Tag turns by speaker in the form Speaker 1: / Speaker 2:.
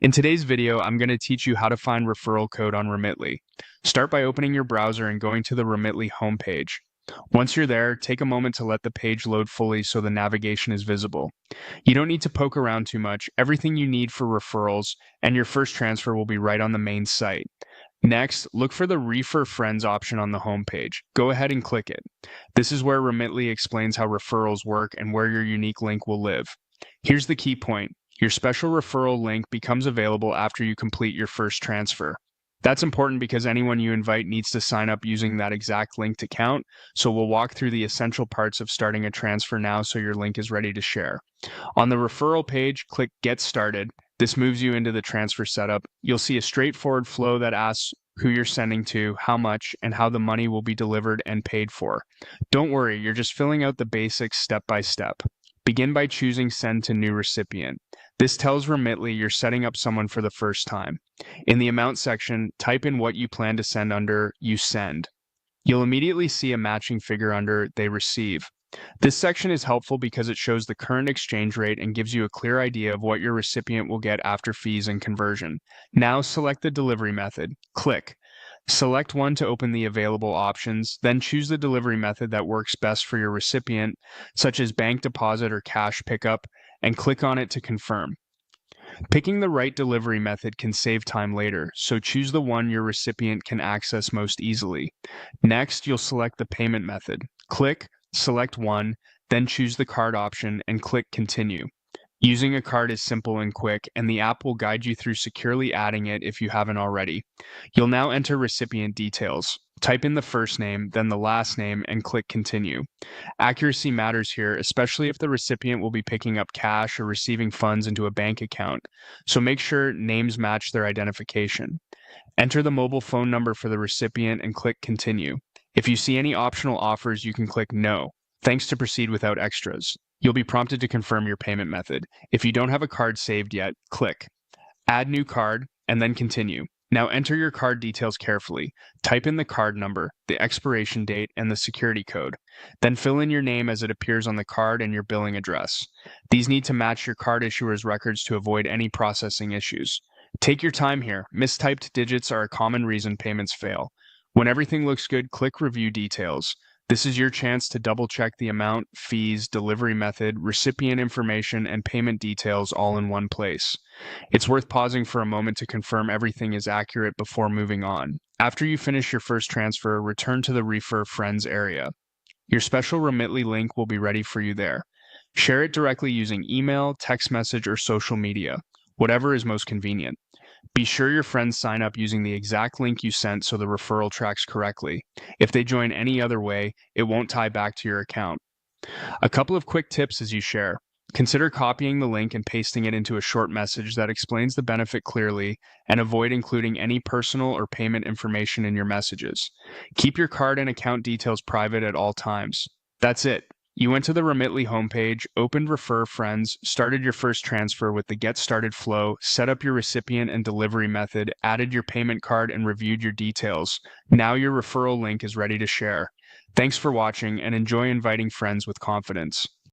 Speaker 1: In today's video, I'm going to teach you how to find referral code on Remitly. Start by opening your browser and going to the Remitly homepage. Once you're there, take a moment to let the page load fully so the navigation is visible. You don't need to poke around too much. Everything you need for referrals and your first transfer will be right on the main site. Next, look for the Refer Friends option on the homepage. Go ahead and click it. This is where Remitly explains how referrals work and where your unique link will live. Here's the key point. Your special referral link becomes available after you complete your first transfer. That's important because anyone you invite needs to sign up using that exact linked account, so we'll walk through the essential parts of starting a transfer now so your link is ready to share. On the referral page, click Get Started. This moves you into the transfer setup. You'll see a straightforward flow that asks who you're sending to, how much, and how the money will be delivered and paid for. Don't worry, you're just filling out the basics step by step. Begin by choosing Send to New Recipient. This tells Remitly you're setting up someone for the first time. In the amount section, type in what you plan to send under You Send. You'll immediately see a matching figure under They Receive. This section is helpful because it shows the current exchange rate and gives you a clear idea of what your recipient will get after fees and conversion. Now select the delivery method. Click. Select one to open the available options, then choose the delivery method that works best for your recipient, such as bank deposit or cash pickup, and click on it to confirm. Picking the right delivery method can save time later, so choose the one your recipient can access most easily. Next, you'll select the payment method. Click, select one, then choose the card option and click Continue. Using a card is simple and quick, and the app will guide you through securely adding it if you haven't already. You'll now enter recipient details. Type in the first name, then the last name, and click Continue. Accuracy matters here, especially if the recipient will be picking up cash or receiving funds into a bank account, so make sure names match their identification. Enter the mobile phone number for the recipient and click Continue. If you see any optional offers, you can click No. Thanks to proceed without extras. You'll be prompted to confirm your payment method. If you don't have a card saved yet, click Add New Card and then Continue. Now enter your card details carefully. Type in the card number, the expiration date, and the security code. Then fill in your name as it appears on the card and your billing address. These need to match your card issuer's records to avoid any processing issues. Take your time here. Mistyped digits are a common reason payments fail. When everything looks good, click Review Details. This is your chance to double-check the amount, fees, delivery method, recipient information, and payment details all in one place. It's worth pausing for a moment to confirm everything is accurate before moving on. After you finish your first transfer, return to the Refer Friends area. Your special Remitly link will be ready for you there. Share it directly using email, text message, or social media, whatever is most convenient. Be sure your friends sign up using the exact link you sent so the referral tracks correctly. If they join any other way, it won't tie back to your account. A couple of quick tips as you share. Consider copying the link and pasting it into a short message that explains the benefit clearly, and avoid including any personal or payment information in your messages. Keep your card and account details private at all times. That's it. You went to the Remitly homepage, opened Refer Friends, started your first transfer with the Get Started flow, set up your recipient and delivery method, added your payment card, and reviewed your details. Now your referral link is ready to share. Thanks for watching, and enjoy inviting friends with confidence.